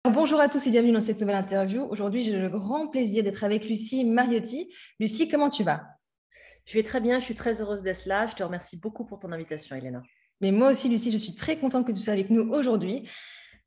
Bonjour à tous et bienvenue dans cette nouvelle interview. Aujourd'hui, j'ai le grand plaisir d'être avec Lucie Mariotti. Lucie, comment tu vas? Je vais très bien, je suis très heureuse d'être là. Je te remercie beaucoup pour ton invitation, Elena. Mais moi aussi, Lucie, je suis très contente que tu sois avec nous aujourd'hui.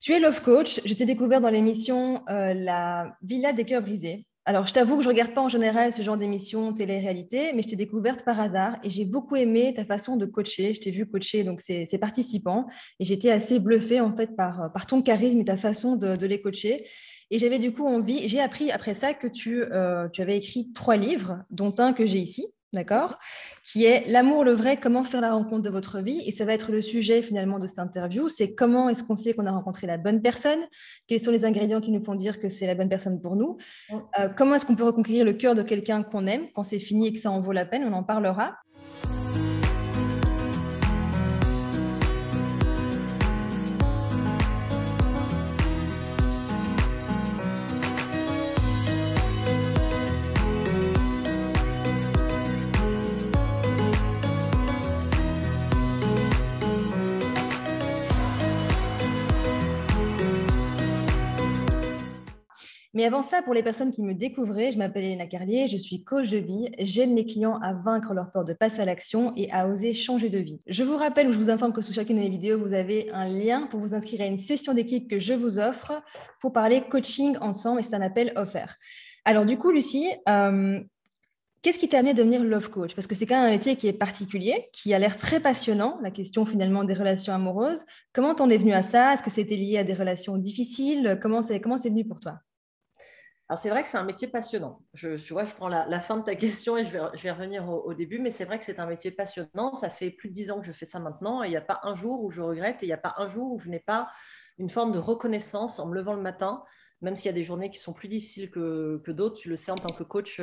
Tu es Love Coach. Je t'ai découvert dans l'émission La Villa des cœurs brisés. Alors, je t'avoue que je ne regarde pas en général ce genre d'émission télé-réalité, mais je t'ai découverte par hasard et j'ai beaucoup aimé ta façon de coacher. Je t'ai vu coacher donc ces participants et j'étais assez bluffée en fait par ton charisme et ta façon de les coacher. Et j'avais du coup envie, j'ai appris après ça que tu avais écrit 3 livres, dont un que j'ai ici, d'accord, qui est L'amour, le vrai, comment faire la rencontre de votre vie. Et ça va être le sujet finalement de cette interview. C'est comment est-ce qu'on sait qu'on a rencontré la bonne personne? Quels sont les ingrédients qui nous font dire que c'est la bonne personne pour nous? Comment est-ce qu'on peut reconquérir le cœur de quelqu'un qu'on aime quand c'est fini et que ça en vaut la peine? On en parlera. Mais avant ça, pour les personnes qui me découvraient, je m'appelle Elena Carlier, je suis coach de vie. J'aide mes clients à vaincre leur peur de passer à l'action et à oser changer de vie. Je vous rappelle ou je vous informe que sous chacune de mes vidéos, vous avez un lien pour vous inscrire à une session d'équipe que je vous offre pour parler coaching ensemble et c'est un appel offert. Alors du coup, Lucie, qu'est-ce qui t'a amené à devenir love coach? Parce que c'est quand même un métier qui est particulier, qui a l'air très passionnant, la question finalement des relations amoureuses. Comment t'en es venu à ça? Est-ce que c'était lié à des relations difficiles? Comment c'est venu pour toi? Alors, c'est vrai que c'est un métier passionnant. Tu vois, je prends la fin de ta question et je vais revenir au début, mais c'est vrai que c'est un métier passionnant. Ça fait plus de 10 ans que je fais ça maintenant et il n'y a pas un jour où je regrette et il n'y a pas un jour où je n'ai pas une forme de reconnaissance en me levant le matin, même s'il y a des journées qui sont plus difficiles que d'autres. Tu le sais, en tant que coach,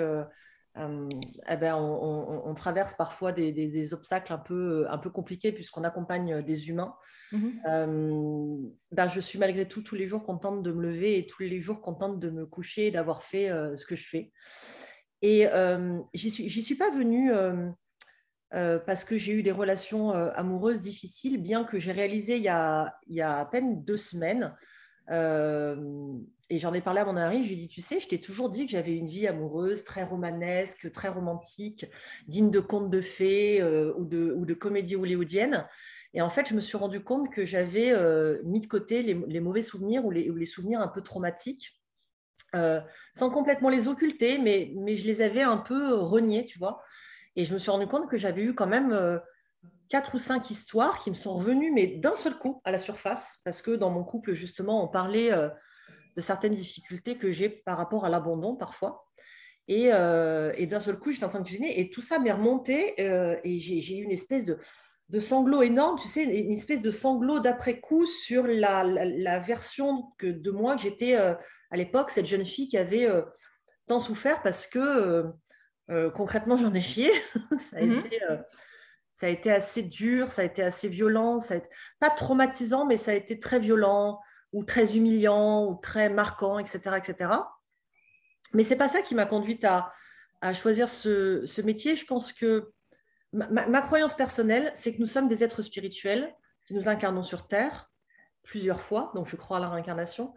eh ben, on traverse parfois des obstacles un peu compliqués puisqu'on accompagne des humains. Mhm. Ben, je suis malgré tout tous les jours contente de me lever et tous les jours contente de me coucher et d'avoir fait ce que je fais. Et j'y suis pas venue parce que j'ai eu des relations amoureuses difficiles, bien que j'ai réalisé il y a à peine 2 semaines. euh, et j'en ai parlé à mon mari, je lui ai dit, tu sais, je t'ai toujours dit que j'avais une vie amoureuse très romanesque, très romantique, digne de contes de fées ou de comédie hollywoodienne. Et en fait, je me suis rendu compte que j'avais mis de côté les mauvais souvenirs ou les souvenirs un peu traumatiques, sans complètement les occulter, mais je les avais un peu reniés, tu vois. Et je me suis rendu compte que j'avais eu quand même 4 ou 5 histoires qui me sont revenues, mais d'un seul coup, à la surface, parce que dans mon couple, justement, on parlait de certaines difficultés que j'ai par rapport à l'abandon parfois. Et d'un seul coup, j'étais en train de cuisiner et tout ça m'est remonté et j'ai eu une espèce de sanglot énorme, tu sais, une espèce de sanglot d'après-coup sur la version de moi que j'étais à l'époque, cette jeune fille qui avait tant souffert parce que concrètement, j'en ai chié. ça a Mhm. été, euh, ça a été assez dur, ça a été assez violent, pas traumatisant, mais ça a été très violent ou très humiliant ou très marquant, etc., etc. Mais c'est pas ça qui m'a conduite à choisir ce métier. Je pense que ma croyance personnelle, c'est que nous sommes des êtres spirituels qui nous incarnons sur Terre plusieurs fois, donc je crois à la réincarnation,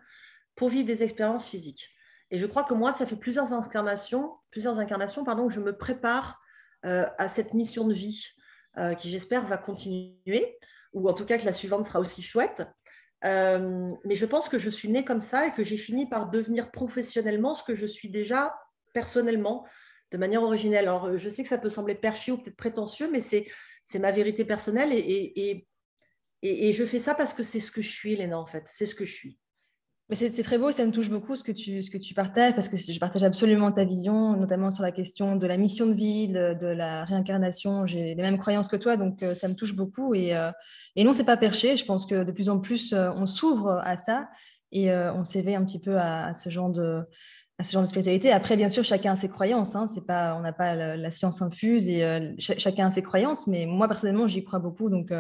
pour vivre des expériences physiques. Et je crois que moi, ça fait plusieurs incarnations pardon, que je me prépare à cette mission de vie qui, j'espère, va continuer, ou en tout cas que la suivante sera aussi chouette. Mais je pense que je suis née comme ça et que j'ai fini par devenir professionnellement ce que je suis déjà personnellement, de manière originelle. Alors, je sais que ça peut sembler perché ou peut-être prétentieux, mais c'est ma vérité personnelle et je fais ça parce que c'est ce que je suis, Léna, en fait. C'est ce que je suis. Mais c'est très beau, ça me touche beaucoup ce que tu partages, parce que je partage absolument ta vision, notamment sur la question de la mission de vie, de la réincarnation. J'ai les mêmes croyances que toi, donc ça me touche beaucoup. Et non, c'est pas perché. Je pense que de plus en plus, on s'ouvre à ça et on s'éveille un petit peu à ce genre de spiritualité. Après, bien sûr, chacun a ses croyances. Hein. C'est pas, on n'a pas la science infuse et chacun a ses croyances. Mais moi, personnellement, j'y crois beaucoup. Donc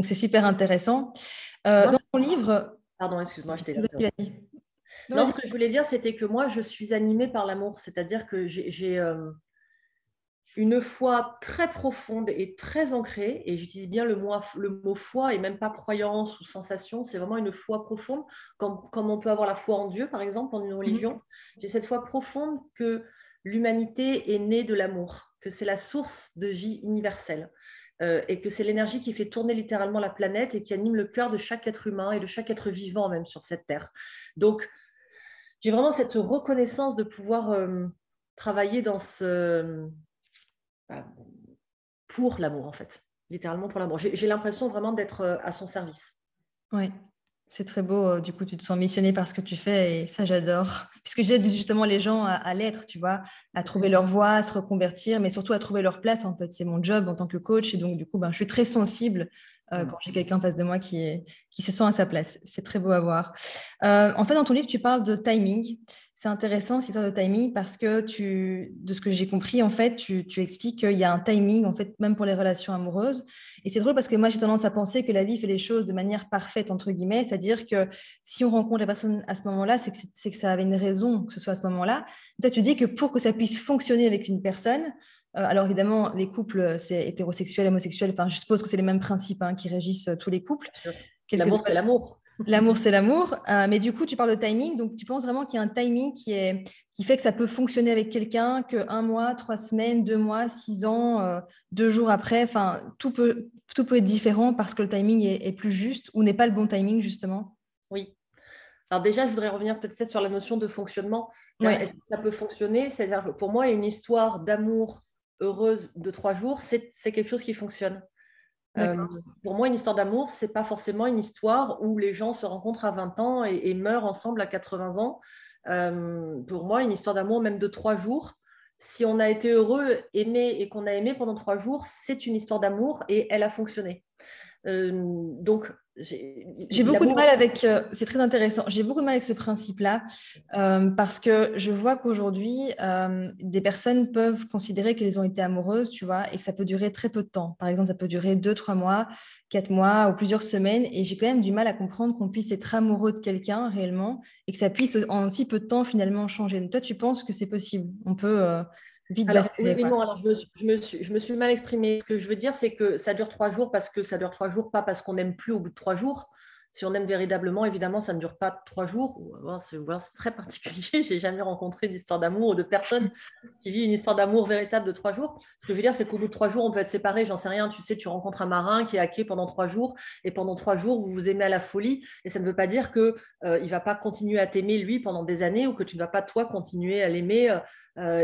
c'est super intéressant. Moi, Dans ton livre, pardon, excuse-moi, je t'ai vas-y, interrompu. vas-y. Non, Non, vas-y. ce que je voulais dire, c'était que moi, je suis animée par l'amour. C'est-à-dire que une foi très profonde et très ancrée, et j'utilise bien le mot foi et même pas croyance ou sensation, c'est vraiment une foi profonde, comme on peut avoir la foi en Dieu, par exemple, en une religion. J'ai cette foi profonde que l'humanité est née de l'amour, que c'est la source de vie universelle, et que c'est l'énergie qui fait tourner littéralement la planète et qui anime le cœur de chaque être humain et de chaque être vivant même sur cette terre. Donc, j'ai vraiment cette reconnaissance de pouvoir travailler dans pour l'amour, en fait. Littéralement pour l'amour. J'ai l'impression vraiment d'être à son service. Oui, c'est très beau. Du coup, tu te sens missionné par ce que tu fais et ça, j'adore. Puisque j'aide justement les gens à l'être, tu vois, à trouver leur voie, à se reconvertir, mais surtout à trouver leur place. En fait, c'est mon job en tant que coach. Et donc, du coup, je suis très sensible quand j'ai quelqu'un en face de moi qui se sent à sa place. C'est très beau à voir. En fait, dans ton livre, tu parles de timing. C'est intéressant, cette histoire de timing, parce que de ce que j'ai compris, en fait, tu expliques qu'il y a un timing, en fait, même pour les relations amoureuses. Et c'est drôle parce que moi, j'ai tendance à penser que la vie fait les choses de manière parfaite, entre guillemets, c'est-à-dire que si on rencontre la personne à ce moment-là, c'est que ça avait une raison que ce soit à ce moment-là. Toi, tu dis que pour que ça puisse fonctionner avec une personne, alors évidemment, les couples, c'est hétérosexuel, homosexuel, enfin, je suppose que c'est les mêmes principes qui régissent tous les couples. L'amour, c'est l'amour. L'amour, c'est l'amour. Mais du coup, tu parles de timing. Donc, tu penses vraiment qu'il y a un timing qui fait que ça peut fonctionner avec quelqu'un que 1 mois, 3 semaines, 2 mois, 6 ans, 2 jours après. Enfin, tout peut être différent parce que le timing est plus juste ou n'est pas le bon timing, justement. Oui. Alors déjà, je voudrais revenir peut-être sur la notion de fonctionnement. Oui. Est-ce que ça peut fonctionner? C'est-à-dire que pour moi, une histoire d'amour heureuse de 3 jours, c'est quelque chose qui fonctionne. Pour moi, une histoire d'amour, c'est pas forcément une histoire où les gens se rencontrent à 20 ans et meurent ensemble à 80 ans. Pour moi, une histoire d'amour, même de 3 jours, si on a été heureux, aimé et qu'on a aimé pendant 3 jours, c'est une histoire d'amour et elle a fonctionné. Donc, J'ai beaucoup de mal avec, c'est très intéressant, j'ai beaucoup de mal avec ce principe-là parce que je vois qu'aujourd'hui, des personnes peuvent considérer qu'elles ont été amoureuses, tu vois, et que ça peut durer très peu de temps. Par exemple, ça peut durer 2, 3 mois, 4 mois ou plusieurs semaines et j'ai quand même du mal à comprendre qu'on puisse être amoureux de quelqu'un réellement et que ça puisse en si peu de temps finalement changer. Donc toi, tu penses que c'est possible? On peut vite Alors, oui, basculer, mais quoi. non, alors je me suis mal exprimée. Ce que je veux dire, c'est que ça dure 3 jours parce que ça dure 3 jours, pas parce qu'on n'aime plus au bout de 3 jours. Si on aime véritablement, évidemment, ça ne dure pas 3 jours. C'est très particulier. J'ai jamais rencontré d'histoire d'amour ou de personne qui vit une histoire d'amour véritable de 3 jours. Ce que je veux dire, c'est qu'au bout de 3 jours, on peut être séparés. J'en sais rien. Tu sais, tu rencontres un marin qui est hacké pendant 3 jours et pendant 3 jours, vous vous aimez à la folie. Et ça ne veut pas dire qu'il ne va pas continuer à t'aimer lui pendant des années ou que tu ne vas pas toi continuer à l'aimer.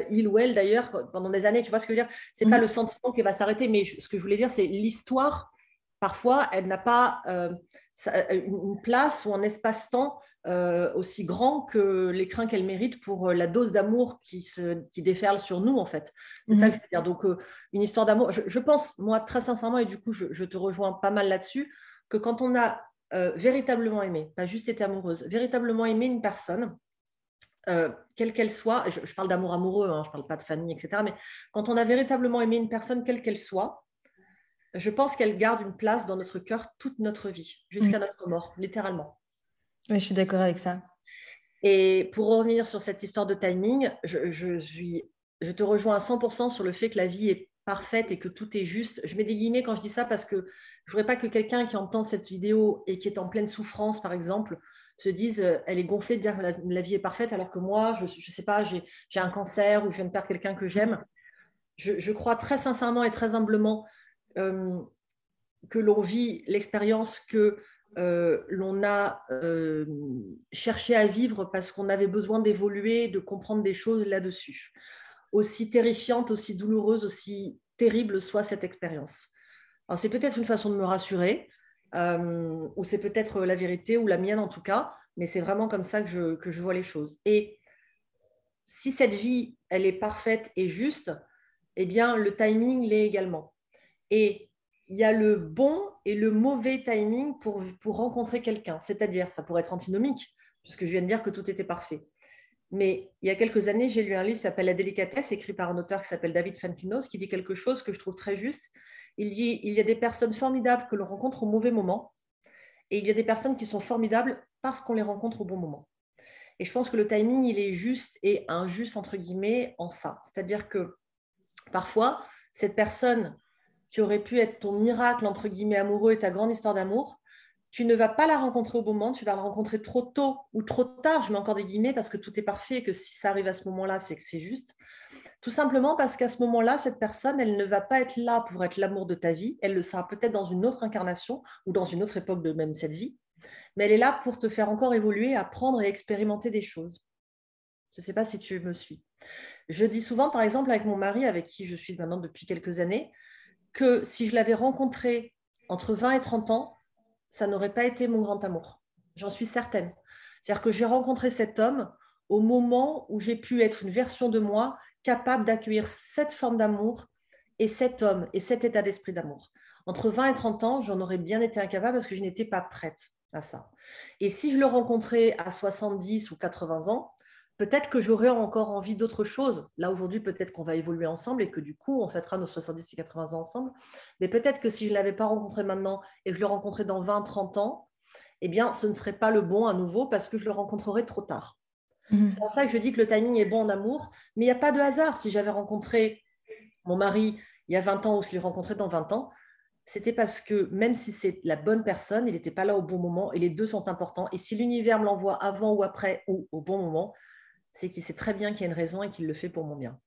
Il ou elle d'ailleurs pendant des années. Tu vois ce que je veux dire? C'est pas le sentiment qui va s'arrêter, mais ce que je voulais dire, c'est l'histoire. Parfois, elle n'a pas une place ou un espace-temps aussi grand que l'écrin qu'elle mérite pour la dose d'amour qui déferle sur nous, en fait. C'est ça que je veux dire. Donc, une histoire d'amour, je pense, moi, très sincèrement, et du coup, je te rejoins pas mal là-dessus, que quand on a véritablement aimé, pas juste été amoureuse, véritablement aimé une personne, quelle qu'elle soit, je parle d'amour amoureux, je ne parle pas de famille, etc. Mais quand on a véritablement aimé une personne, quelle qu'elle soit, je pense qu'elle garde une place dans notre cœur toute notre vie, jusqu'à notre mort, littéralement. Oui, je suis d'accord avec ça. Et pour revenir sur cette histoire de timing, je te rejoins à 100% sur le fait que la vie est parfaite et que tout est juste. Je mets des guillemets quand je dis ça parce que je ne voudrais pas que quelqu'un qui entend cette vidéo et qui est en pleine souffrance, par exemple, se dise elle est gonflée de dire que la vie est parfaite alors que moi, je ne sais pas, j'ai un cancer ou je viens de perdre quelqu'un que j'aime. Je crois très sincèrement et très humblement que l'on vit l'expérience que l'on a cherché à vivre parce qu'on avait besoin d'évoluer, de comprendre des choses là-dessus. Aussi terrifiante, aussi douloureuse, aussi terrible soit cette expérience. Alors, c'est peut-être une façon de me rassurer, ou c'est peut-être la vérité, ou la mienne en tout cas, mais c'est vraiment comme ça que je vois les choses. Et si cette vie, elle est parfaite et juste, eh bien, le timing l'est également. Et il y a le bon et le mauvais timing pour rencontrer quelqu'un. C'est-à-dire, ça pourrait être antinomique, puisque je viens de dire que tout était parfait. Mais il y a quelques années, j'ai lu un livre qui s'appelle La délicatesse, écrit par un auteur qui s'appelle David Fuenkinos, qui dit quelque chose que je trouve très juste. Il dit, il y a des personnes formidables que l'on rencontre au mauvais moment, et il y a des personnes qui sont formidables parce qu'on les rencontre au bon moment. Et je pense que le timing, il est juste et injuste, entre guillemets, en ça. C'est-à-dire que Parfois, cette personne qui aurait pu être ton miracle, entre guillemets, amoureux et ta grande histoire d'amour, tu ne vas pas la rencontrer au bon moment, tu vas la rencontrer trop tôt ou trop tard, je mets encore des guillemets parce que tout est parfait et que si ça arrive à ce moment-là, c'est que c'est juste. Tout simplement parce qu'à ce moment-là, cette personne, elle ne va pas être là pour être l'amour de ta vie, elle le sera peut-être dans une autre incarnation ou dans une autre époque de même cette vie, mais elle est là pour te faire encore évoluer, apprendre et expérimenter des choses. Je ne sais pas si tu me suis. Je dis souvent, par exemple, avec mon mari, avec qui je suis maintenant depuis quelques années, que si je l'avais rencontré entre 20 et 30 ans, ça n'aurait pas été mon grand amour. J'en suis certaine. C'est-à-dire que j'ai rencontré cet homme au moment où j'ai pu être une version de moi capable d'accueillir cette forme d'amour et cet homme et cet état d'esprit d'amour. Entre 20 et 30 ans, j'en aurais bien été incapable parce que je n'étais pas prête à ça. Et si je le rencontrais à 70 ou 80 ans, peut-être que j'aurais encore envie d'autre chose. Là, aujourd'hui, peut-être qu'on va évoluer ensemble et que du coup, on fêtera nos 70 et 80 ans ensemble. Mais peut-être que si je ne l'avais pas rencontré maintenant et que je le rencontrais dans 20, 30 ans, eh bien, ce ne serait pas le bon à nouveau parce que je le rencontrerai trop tard. C'est pour ça que je dis que le timing est bon en amour, mais il n'y a pas de hasard. Si j'avais rencontré mon mari il y a 20 ans ou si je l'ai rencontré dans 20 ans, c'était parce que même si c'est la bonne personne, il n'était pas là au bon moment et les deux sont importants. Et si l'univers me l'envoie avant ou après ou au bon moment, c'est qu'il sait très bien qu'il y a une raison et qu'il le fait pour mon bien.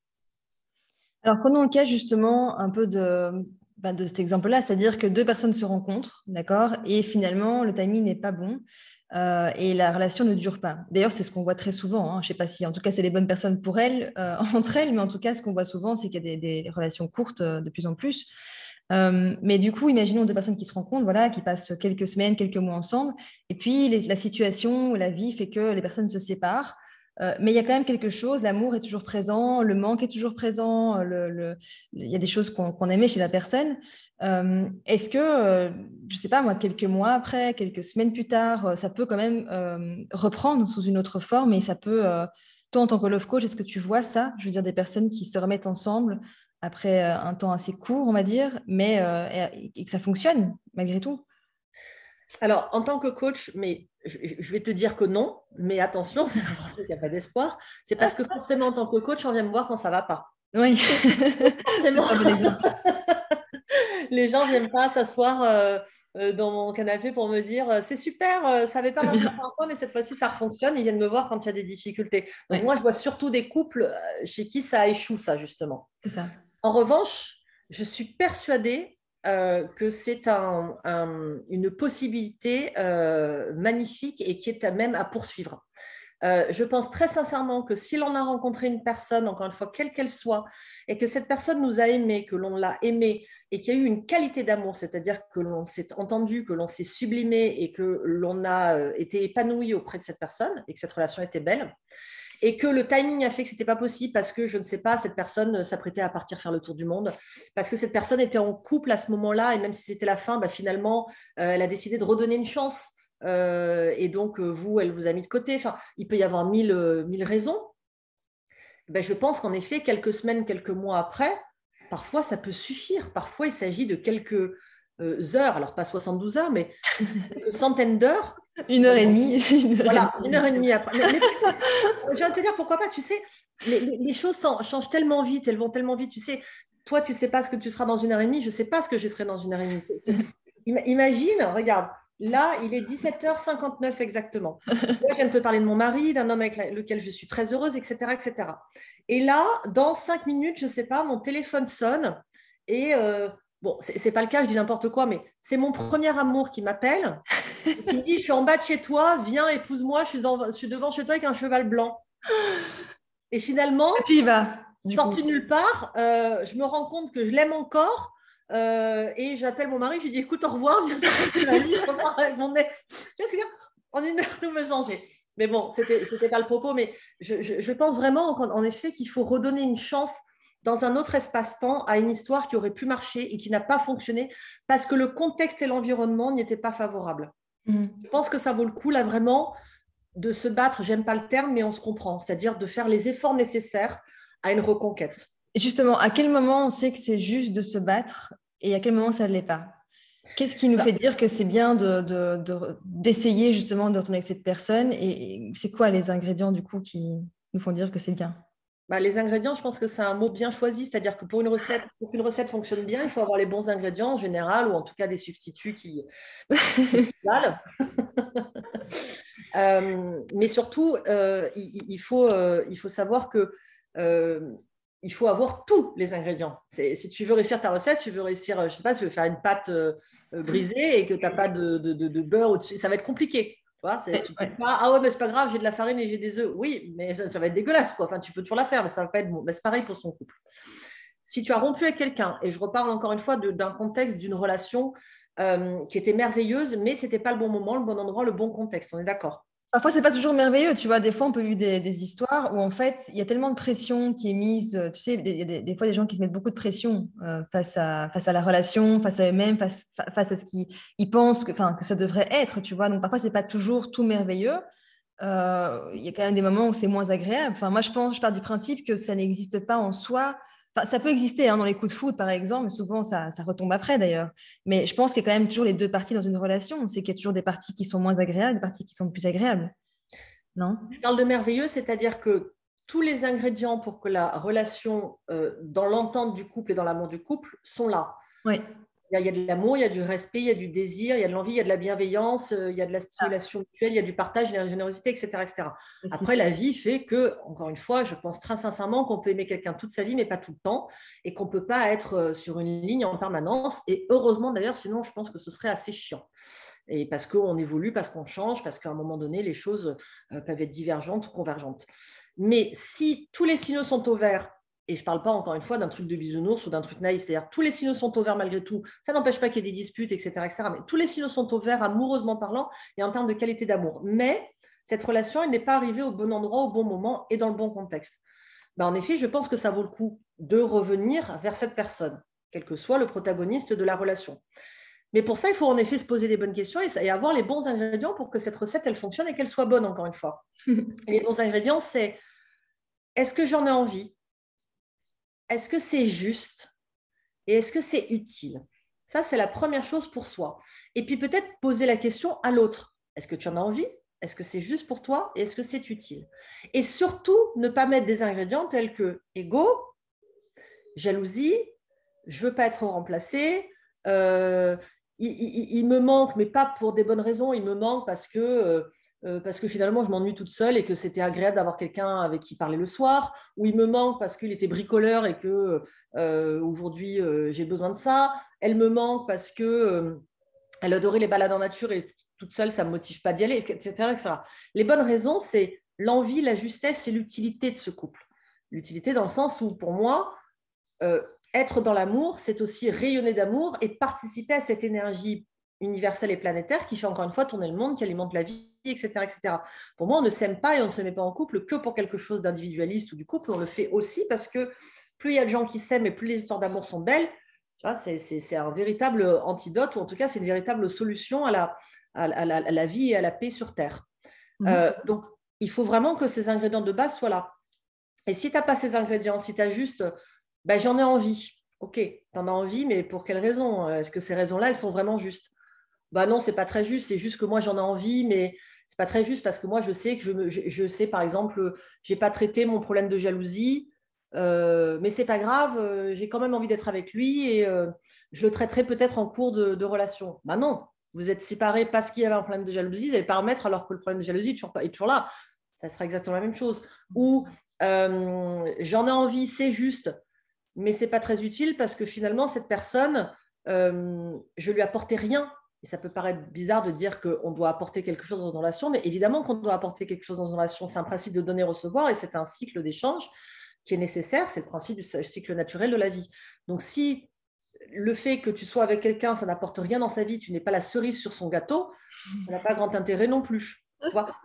Alors, prenons le cas justement un peu de cet exemple-là, c'est-à-dire que deux personnes se rencontrent, d'accord, et finalement, le timing n'est pas bon et la relation ne dure pas. D'ailleurs, c'est ce qu'on voit très souvent. Je ne sais pas si, en tout cas, c'est les bonnes personnes pour elles, entre elles, mais en tout cas, ce qu'on voit souvent, c'est qu'il y a des relations courtes de plus en plus. Mais du coup, imaginons deux personnes qui se rencontrent, voilà, qui passent quelques semaines, quelques mois ensemble, et puis la situation, la vie fait que les personnes se séparent. Mais il y a quand même quelque chose, l'amour est toujours présent, le manque est toujours présent, il y a des choses qu'on aimait chez la personne. Est-ce que, je ne sais pas moi, quelques mois après, quelques semaines plus tard, ça peut quand même reprendre sous une autre forme et ça peut, toi en tant que love coach, est-ce que tu vois ça? Je veux dire, des personnes qui se remettent ensemble après un temps assez court, on va dire, mais et que ça fonctionne malgré tout. Alors, en tant que coach, mais je vais te dire que non, mais attention, c'est pas parce qu'il n'y a pas d'espoir, c'est parce que forcément, en tant que coach, on vient me voir quand ça ne va pas. Oui, c'est Forcément, un bon exemple. les gens ne viennent pas s'asseoir dans mon canapé pour me dire c'est super, ça n'avait pas Très marché la bien. première fois, mais cette fois-ci, ça fonctionne. Ils viennent me voir quand il y a des difficultés. Donc, Oui, moi, je vois surtout des couples chez qui ça échoue, ça, justement. c'est ça. En revanche, je suis persuadée que c'est une possibilité magnifique et qui est même à poursuivre. Je pense très sincèrement que si l'on a rencontré une personne, encore une fois, quelle qu'elle soit, et que cette personne nous a aimés, que l'on l'a aimée, et qu'il y a eu une qualité d'amour, c'est-à-dire que l'on s'est entendu, que l'on s'est sublimé et que l'on a été épanoui auprès de cette personne et que cette relation était belle, et que le timing a fait que ce n'était pas possible parce que, je ne sais pas, cette personne s'apprêtait à partir faire le tour du monde, parce que cette personne était en couple à ce moment-là, et même si c'était la fin, finalement, elle a décidé de redonner une chance. Et donc, vous, elle vous a mis de côté. Enfin, il peut y avoir mille raisons. Je pense qu'en effet, quelques semaines, quelques mois après, parfois, ça peut suffire. Parfois, il s'agit de quelques heures, alors pas 72 heures, mais quelques centaines d'heures. 1 heure et demie. Voilà, 1 heure et demie après. Mais je viens de te dire, pourquoi pas, tu sais, les choses changent tellement vite, elles vont tellement vite, tu sais. Toi, tu ne sais pas ce que tu seras dans 1 heure et demie, je ne sais pas ce que je serai dans 1 heure et demie. Imagine, regarde, là, il est 17h59 exactement. Moi, je viens de te parler de mon mari, d'un homme avec lequel je suis très heureuse, etc., etc. Et là, dans 5 minutes, je ne sais pas, mon téléphone sonne et bon, c'est pas le cas, je dis n'importe quoi, mais c'est mon premier amour qui m'appelle. Il me dit, je suis en bas de chez toi, viens, épouse-moi, je suis devant chez toi avec un cheval blanc. Et finalement, Et puis il va, du coup. sorti de nulle part, je me rends compte que je l'aime encore et j'appelle mon mari, je lui dis, écoute, au revoir, bien sûr, je repars avec mon ex. Tu vois ce que je veux dire? En 1 heure, tout me changer. Mais bon, c'était pas le propos, mais je pense vraiment, en effet, qu'il faut redonner une chance dans un autre espace-temps à une histoire qui aurait pu marcher et qui n'a pas fonctionné parce que le contexte et l'environnement n'y étaient pas favorables. Je pense que ça vaut le coup, là, vraiment, de se battre, j'aime pas le terme, mais on se comprend, c'est-à-dire de faire les efforts nécessaires à une reconquête. Et justement, à quel moment on sait que c'est juste de se battre et à quel moment ça ne l'est pas? Qu'est-ce qui nous fait dire que c'est bien d'essayer justement de retourner avec cette personne et c'est quoi les ingrédients du coup qui nous font dire que c'est bien? Les ingrédients, je pense que c'est un mot bien choisi, c'est-à-dire que pour qu'une recette fonctionne bien, il faut avoir les bons ingrédients en général, ou en tout cas des substituts qui s'y valent. Mais surtout, il faut savoir que il faut avoir tous les ingrédients. Si tu veux réussir ta recette, tu veux réussir, je ne sais pas, si tu veux faire une pâte brisée et que tu n'as pas de beurre au-dessus, ça va être compliqué. Tu peux pas, ah ouais, mais c'est pas grave, j'ai de la farine et j'ai des œufs. Oui, mais ça va être dégueulasse, quoi. Enfin, tu peux toujours la faire, mais ça va pas être bon. Mais c'est pareil pour son couple. Si tu as rompu avec quelqu'un, et je reparle encore une fois d'un contexte, d'une relation qui était merveilleuse, mais ce n'était pas le bon moment, le bon endroit, le bon contexte. On est d'accord? Parfois, c'est pas toujours merveilleux, tu vois. Des fois, on peut vivre des histoires où, en fait, il y a tellement de pression qui est mise. Tu sais, il y a des fois des gens qui se mettent beaucoup de pression face à la relation, face à eux-mêmes, face à ce qu'ils pensent que ça devrait être, tu vois. Donc, parfois, c'est pas toujours tout merveilleux. Il y a quand même des moments où c'est moins agréable. Enfin, moi, je pars du principe que ça n'existe pas en soi. Enfin, ça peut exister dans les coups de foudre, par exemple, mais souvent, ça retombe après, d'ailleurs. Mais je pense qu'il y a quand même toujours les deux parties dans une relation. C'est qu'il y a toujours des parties qui sont moins agréables, des parties qui sont plus agréables. Non? Je parle de merveilleux, c'est-à-dire que tous les ingrédients pour que la relation, dans l'entente du couple et dans l'amour du couple, sont là. Oui. Il y a de l'amour, il y a du respect, il y a du désir, il y a de l'envie, il y a de la bienveillance, il y a de la stimulation mutuelle, il y a du partage, il y a de la générosité, etc., etc. Après, la vie fait que, encore une fois, je pense très sincèrement qu'on peut aimer quelqu'un toute sa vie, mais pas tout le temps, et qu'on ne peut pas être sur une ligne en permanence. Et heureusement, d'ailleurs, sinon, je pense que ce serait assez chiant. Et parce qu'on évolue, parce qu'on change, parce qu'à un moment donné, les choses peuvent être divergentes ou convergentes. Mais si tous les signaux sont au vert, et je ne parle pas encore une fois d'un truc de bisounours ou d'un truc naïf, c'est-à-dire tous les signaux sont au vert malgré tout, ça n'empêche pas qu'il y ait des disputes, etc., etc., mais tous les signaux sont au vert amoureusement parlant et en termes de qualité d'amour. Mais cette relation, elle n'est pas arrivée au bon endroit, au bon moment et dans le bon contexte. En effet, je pense que ça vaut le coup de revenir vers cette personne, quel que soit le protagoniste de la relation. Mais pour ça, il faut en effet se poser des bonnes questions et avoir les bons ingrédients pour que cette recette, elle fonctionne et qu'elle soit bonne, encore une fois. Et les bons ingrédients, c'est est-ce que j'en ai envie? Est-ce que c'est juste? Et est-ce que c'est utile? Ça, c'est la première chose pour soi. Et puis peut-être poser la question à l'autre. Est-ce que tu en as envie? Est-ce que c'est juste pour toi? Et est-ce que c'est utile? Et surtout, ne pas mettre des ingrédients tels que ego, jalousie, je ne veux pas être remplacé, il me manque, mais pas pour des bonnes raisons, il me manque parce que finalement, je m'ennuie toute seule et que c'était agréable d'avoir quelqu'un avec qui parler le soir, ou il me manque parce qu'il était bricoleur et que aujourd'hui, j'ai besoin de ça. Elle me manque parce que elle adorait les balades en nature et toute seule, ça ne me motive pas d'y aller, etc., etc. Les bonnes raisons, c'est l'envie, la justesse et l'utilité de ce couple. L'utilité dans le sens où, pour moi, être dans l'amour, c'est aussi rayonner d'amour et participer à cette énergie universelle et planétaire qui fait encore une fois tourner le monde, qui alimente la vie, etc., etc. Pour moi, on ne s'aime pas et on ne se met pas en couple que pour quelque chose d'individualiste ou du couple. On le fait aussi parce que plus il y a de gens qui s'aiment et plus les histoires d'amour sont belles, c'est un véritable antidote, ou en tout cas, c'est une véritable solution à la vie et à la paix sur Terre. Donc, il faut vraiment que ces ingrédients de base soient là. Et si tu n'as pas ces ingrédients, si tu as juste j'en ai envie. Ok, tu en as envie, mais pour quelles raisons? Est-ce que ces raisons-là, elles sont vraiment justes? Non, c'est pas très juste. C'est juste que moi, j'en ai envie, mais c'est pas très juste parce que moi, je sais que je sais, par exemple, j'ai pas traité mon problème de jalousie, mais c'est pas grave. J'ai quand même envie d'être avec lui et je le traiterai peut-être en cours de relation. Non, vous êtes séparés parce qu'il y avait un problème de jalousie, vous n'allez pas remettre alors que le problème de jalousie est toujours là. Ça sera exactement la même chose. Ou j'en ai envie, c'est juste, mais c'est pas très utile parce que finalement, cette personne, je lui apportais rien. Et ça peut paraître bizarre de dire qu'on doit apporter quelque chose dans une relation, mais évidemment qu'on doit apporter quelque chose dans une relation. C'est un principe de donner-recevoir et c'est un cycle d'échange qui est nécessaire. C'est le principe du cycle naturel de la vie. Donc, si le fait que tu sois avec quelqu'un, ça n'apporte rien dans sa vie, tu n'es pas la cerise sur son gâteau, ça n'a pas grand intérêt non plus.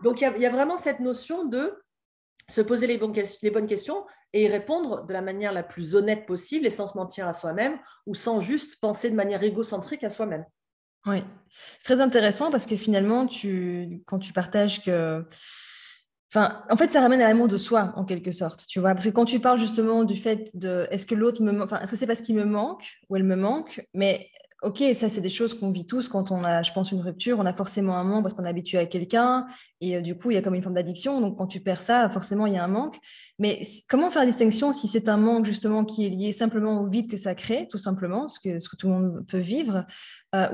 Donc, il y a vraiment cette notion de se poser les bonnes questions et y répondre de la manière la plus honnête possible et sans se mentir à soi-même ou sans juste penser de manière égocentrique à soi-même. Oui, c'est très intéressant parce que finalement, quand tu partages que... en fait, ça ramène à l'amour de soi, en quelque sorte, tu vois. Parce que quand tu parles justement du fait de est-ce que l'autre me manque, est-ce que c'est parce qu'il me manque ou elle me manque, mais ok, ça, c'est des choses qu'on vit tous quand on a, je pense, une rupture. On a forcément un manque parce qu'on est habitué à quelqu'un. Et du coup, il y a comme une forme d'addiction. Donc, quand tu perds ça, forcément, il y a un manque. Mais comment faire la distinction si c'est un manque, justement, qui est lié simplement au vide que ça crée, tout simplement, ce que tout le monde peut vivre,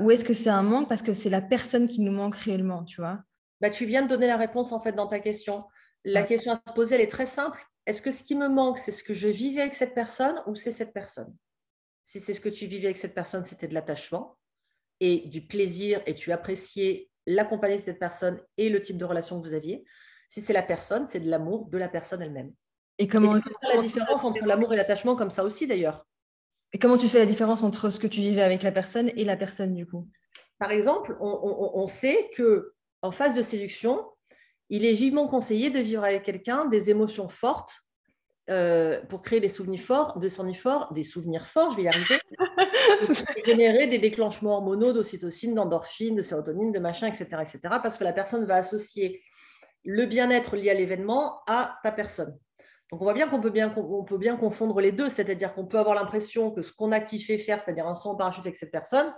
ou est-ce que c'est un manque parce que c'est la personne qui nous manque réellement, tu vois? Bah, tu viens de donner la réponse en fait dans ta question. La Ouais. question à se poser, elle est très simple. Est-ce que ce qui me manque, c'est ce que je vivais avec cette personne ou c'est cette personne? Si c'est ce que tu vivais avec cette personne, c'était de l'attachement et du plaisir et tu appréciais l'accompagner de cette personne et le type de relation que vous aviez. Si c'est la personne, c'est de l'amour de la personne elle-même. Et Et comment, tu peux faire la différence entre l'amour et l'attachement comme ça aussi d'ailleurs. et comment tu fais la différence entre ce que tu vivais avec la personne et la personne, du coup? Par exemple, on sait que en phase de séduction, il est vivement conseillé de vivre avec quelqu'un des émotions fortes pour créer des souvenirs forts, des souvenirs forts, je vais y arriver, et pour générer des déclenchements hormonaux d'ocytocine, d'endorphine, de sérotonine, de machin, etc., etc., parce que la personne va associer le bien-être lié à l'événement à ta personne. Donc, on voit bien on peut bien confondre les deux, c'est-à-dire qu'on peut avoir l'impression que ce qu'on a kiffé faire, c'est-à-dire un saut en parachute avec cette personne,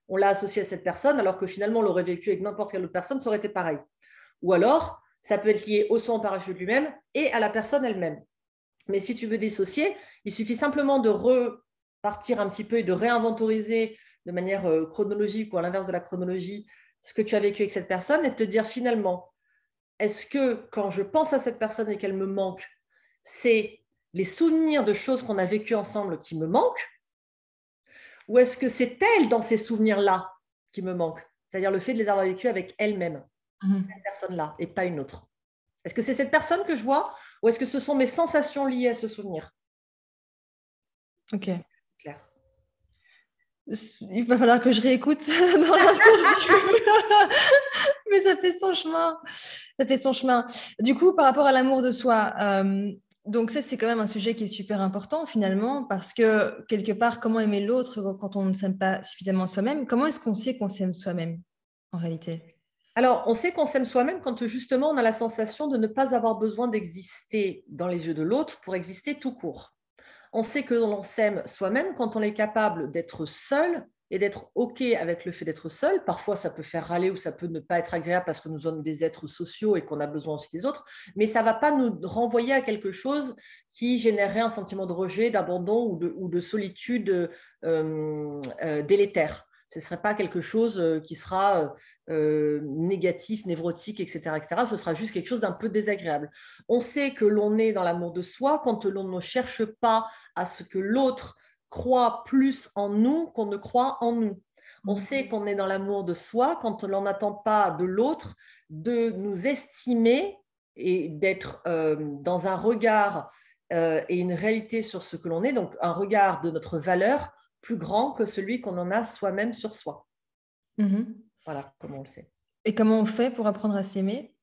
on l'a associé à cette personne, alors que finalement, on l'aurait vécu avec n'importe quelle autre personne, ça aurait été pareil. Ou alors, ça peut être lié au saut en parachute lui-même et à la personne elle-même. Mais si tu veux dissocier, il suffit simplement de repartir un petit peu et de réinventoriser de manière chronologique ou à l'inverse de la chronologie ce que tu as vécu avec cette personne et de te dire finalement, est-ce que quand je pense à cette personne et qu'elle me manque, c'est les souvenirs de choses qu'on a vécues ensemble qui me manquent ou est-ce que c'est elle dans ces souvenirs-là qui me manque? C'est-à-dire le fait de les avoir vécues avec elle-même, cette personne-là et pas une autre. Est-ce que c'est cette personne que je vois ou est-ce que ce sont mes sensations liées à ce souvenir? Ok. C'est clair. Il va falloir que je réécoute dans l'interview. Mais ça fait son chemin. Ça fait son chemin. Du coup, par rapport à l'amour de soi, donc ça, c'est quand même un sujet qui est super important finalement, parce que quelque part, comment aimer l'autre quand on ne s'aime pas suffisamment soi-même? Comment est-ce qu'on sait qu'on s'aime soi-même en réalité? Alors, on sait qu'on s'aime soi-même quand justement on a la sensation de ne pas avoir besoin d'exister dans les yeux de l'autre pour exister tout court. On sait que l'on s'aime soi-même quand on est capable d'être seul et d'être OK avec le fait d'être seul. Parfois, ça peut faire râler ou ça peut ne pas être agréable parce que nous sommes des êtres sociaux et qu'on a besoin aussi des autres, mais ça ne va pas nous renvoyer à quelque chose qui générerait un sentiment de rejet, d'abandon ou de solitude délétère. Ce ne serait pas quelque chose qui sera négatif, névrotique, etc., etc. Ce sera juste quelque chose d'un peu désagréable. On sait que l'on est dans l'amour de soi quand l'on ne cherche pas à ce que l'autre croit plus en nous qu'on ne croit en nous. On sait qu'on est dans l'amour de soi quand l'on n'attend pas de l'autre de nous estimer et d'être dans un regard et une réalité sur ce que l'on est, donc un regard de notre valeur plus grand que celui qu'on en a soi-même sur soi. Voilà comment on le sait. Et comment on fait pour apprendre à s'aimer?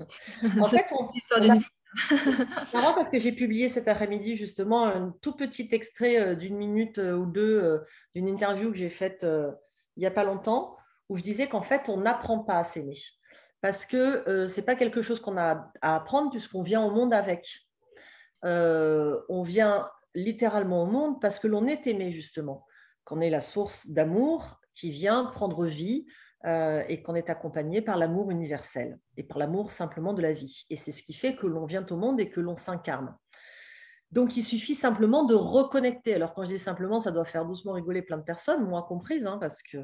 En C'est fait, l'histoire on a d'une vie. c'est marrant parce que j'ai publié cet après-midi justement un tout petit extrait d'une minute ou deux d'une interview que j'ai faite il n'y a pas longtemps où je disais qu'en fait, on n'apprend pas à s'aimer parce que ce n'est pas quelque chose qu'on a à apprendre puisqu'on vient au monde avec. On vient littéralement au monde parce que l'on est aimé justement, qu'on est la source d'amour qui vient prendre vie et qu'on est accompagné par l'amour universel et par l'amour simplement de la vie. Et c'est ce qui fait que l'on vient au monde et que l'on s'incarne. Donc, il suffit simplement de reconnecter. Alors, quand je dis simplement, ça doit faire doucement rigoler plein de personnes, moi comprise, hein, parce que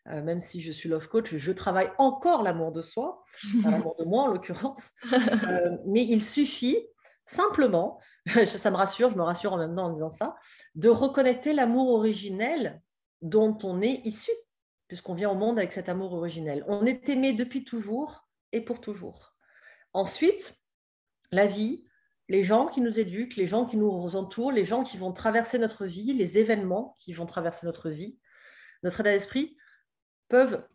même si je suis love coach, je travaille encore l'amour de soi, enfin, l'amour de moi en l'occurrence. Mais il suffit simplement, ça me rassure, je me rassure en même temps en disant ça, de reconnecter l'amour originel dont on est issu, puisqu'on vient au monde avec cet amour originel. On est aimé depuis toujours et pour toujours. Ensuite, la vie, les gens qui nous éduquent, les gens qui nous entourent, les gens qui vont traverser notre vie, les événements qui vont traverser notre vie, notre état d'esprit,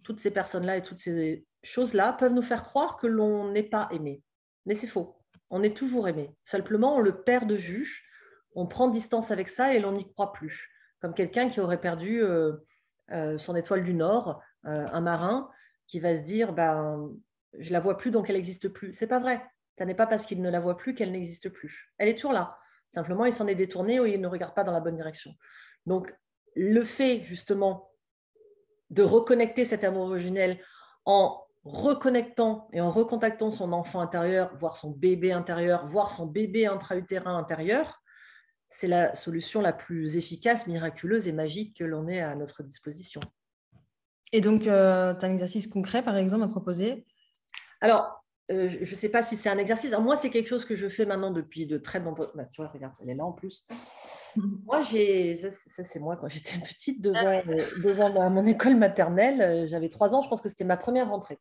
toutes ces personnes-là et toutes ces choses-là peuvent nous faire croire que l'on n'est pas aimé. Mais c'est faux. On est toujours aimé. Simplement, on le perd de vue, on prend distance avec ça et l'on n'y croit plus. Comme quelqu'un qui aurait perdu son étoile du Nord, un marin qui va se dire je la vois plus donc elle n'existe plus. C'est pas vrai. Ce n'est pas parce qu'il ne la voit plus qu'elle n'existe plus. Elle est toujours là. Simplement, il s'en est détourné ou il ne regarde pas dans la bonne direction. Donc, le fait justement de reconnecter cet amour originel en reconnectant et en recontactant son enfant intérieur, voire son bébé intérieur, voire son bébé intra-utérin intérieur, c'est la solution la plus efficace, miraculeuse et magique que l'on ait à notre disposition. Et donc, tu as un exercice concret, par exemple, à proposer? Alors, je ne sais pas si c'est un exercice. Alors, moi, c'est quelque chose que je fais maintenant depuis de très nombreux... Bah, tu vois, regarde, elle est là en plus. Moi, ça c'est moi quand j'étais petite devant mon école maternelle. J'avais 3 ans, je pense que c'était ma première rentrée.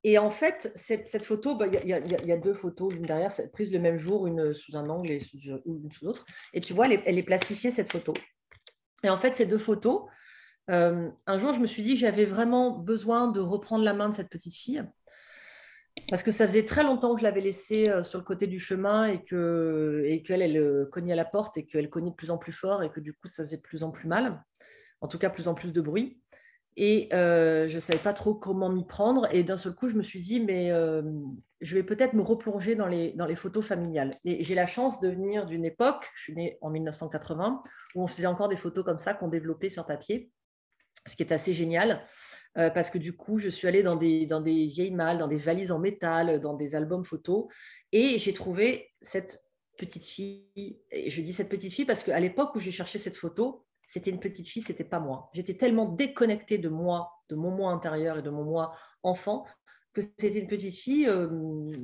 Et en fait, cette photo, il y a 2 photos, l'une derrière, prise le même jour, une sous un angle et une sous l'autre. Et tu vois, elle est plastifiée, cette photo. Et en fait, ces 2 photos, un jour, je me suis dit que j'avais vraiment besoin de reprendre la main de cette petite fille parce que ça faisait très longtemps que je l'avais laissée sur le côté du chemin et qu'elle elle cognait à la porte et qu'elle cognait de plus en plus fort et que du coup, ça faisait de plus en plus mal, en tout cas, plus en plus de bruit. Et je ne savais pas trop comment m'y prendre. Et d'un seul coup, je me suis dit, mais je vais peut-être me replonger dans les photos familiales. Et j'ai la chance de venir d'une époque, je suis née en 1980, où on faisait encore des photos comme ça qu'on développait sur papier, ce qui est assez génial. Parce que du coup, je suis allée dans des vieilles malles, dans des valises en métal, dans des albums photos. Et j'ai trouvé cette petite fille. Et je dis cette petite fille parce qu'à l'époque où j'ai cherché cette photo, c'était une petite fille, c'était pas moi. J'étais tellement déconnectée de moi, de mon moi intérieur et de mon moi enfant, que c'était une petite fille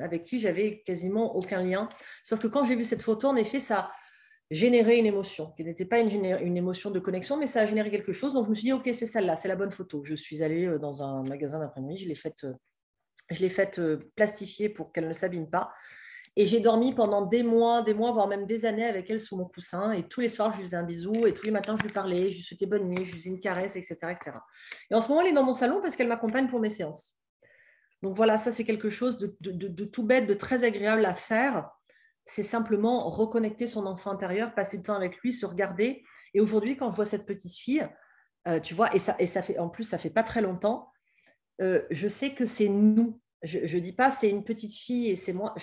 avec qui j'avais quasiment aucun lien. Sauf que quand j'ai vu cette photo, en effet, ça a généré une émotion, qui n'était pas une émotion de connexion, mais ça a généré quelque chose. Donc je me suis dit, ok, c'est celle-là, c'est la bonne photo. Je suis allée dans un magasin d'après-midi, je l'ai faite plastifier pour qu'elle ne s'abîme pas. Et j'ai dormi pendant des mois, voire même des années avec elle sous mon coussin. Et tous les soirs, je lui faisais un bisou. Et tous les matins, je lui parlais. Je lui souhaitais bonne nuit. Je lui faisais une caresse, etc., etc. Et en ce moment, elle est dans mon salon parce qu'elle m'accompagne pour mes séances. Donc voilà, ça, c'est quelque chose de tout bête, de très agréable à faire. C'est simplement reconnecter son enfant intérieur, passer du temps avec lui, se regarder. Et aujourd'hui, quand je vois cette petite fille, tu vois, et ça fait, en plus, ça fait pas très longtemps, je sais que c'est nous. Je ne dis pas c'est une petite fille et c'est moi.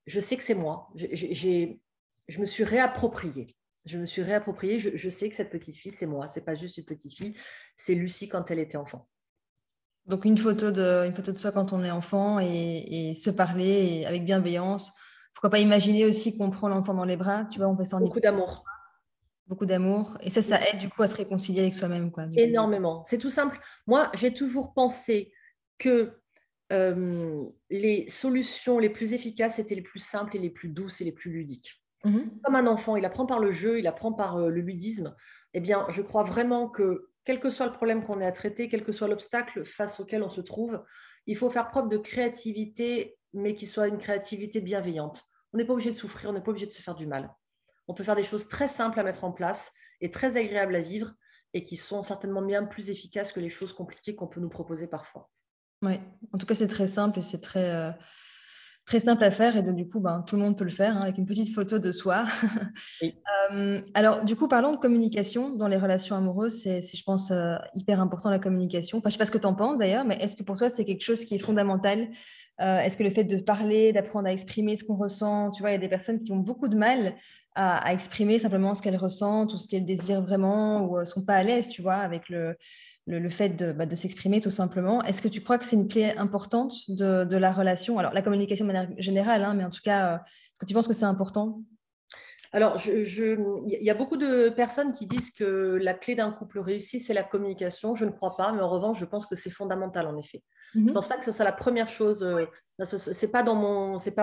Je sais que c'est moi. Je me suis réappropriée. Je sais que cette petite fille, c'est moi. Ce n'est pas juste une petite fille. C'est Lucie quand elle était enfant. Donc, une photo de soi quand on est enfant et se parler avec bienveillance. Pourquoi pas imaginer aussi qu'on prend l'enfant dans les bras, tu vois, on peut s'en Beaucoup d'amour. beaucoup d'amour. Et ça aide du coup à se réconcilier avec soi-même, quoi. Énormément. C'est tout simple. Moi, j'ai toujours pensé que les solutions les plus efficaces étaient les plus simples et les plus douces et les plus ludiques. Comme un enfant, il apprend par le jeu, il apprend par le ludisme. Eh bien, je crois vraiment que quel que soit le problème qu'on ait à traiter, quel que soit l'obstacle face auquel on se trouve, il faut faire preuve de créativité, mais qui soit une créativité bienveillante. On n'est pas obligé de souffrir, on n'est pas obligé de se faire du mal. On peut faire des choses très simples à mettre en place et très agréables à vivre et qui sont certainement bien plus efficaces que les choses compliquées qu'on peut nous proposer parfois. Oui, en tout cas, c'est très simple et c'est très simple à faire. Et donc, du coup, tout le monde peut le faire, hein, avec une petite photo de soi. Oui. Alors, du coup, parlons de communication dans les relations amoureuses. C'est je pense, hyper important la communication. Enfin, je ne sais pas ce que tu en penses d'ailleurs, mais est-ce que pour toi, c'est quelque chose qui est fondamental? Est-ce que le fait de parler, d'apprendre à exprimer ce qu'on ressent, tu vois, il y a des personnes qui ont beaucoup de mal à exprimer simplement ce qu'elles ressentent ou ce qu'elles désirent vraiment ou ne sont pas à l'aise, tu vois, avec le fait de s'exprimer tout simplement. Est-ce que tu crois que c'est une clé importante de la relation? Alors, la communication de manière générale, hein, mais en tout cas, est-ce que tu penses que c'est important? Alors, il y a beaucoup de personnes qui disent que la clé d'un couple réussi, c'est la communication. Je ne crois pas, mais en revanche, je pense que c'est fondamental, en effet. Je ne pense pas que ce soit la première chose. C'est pas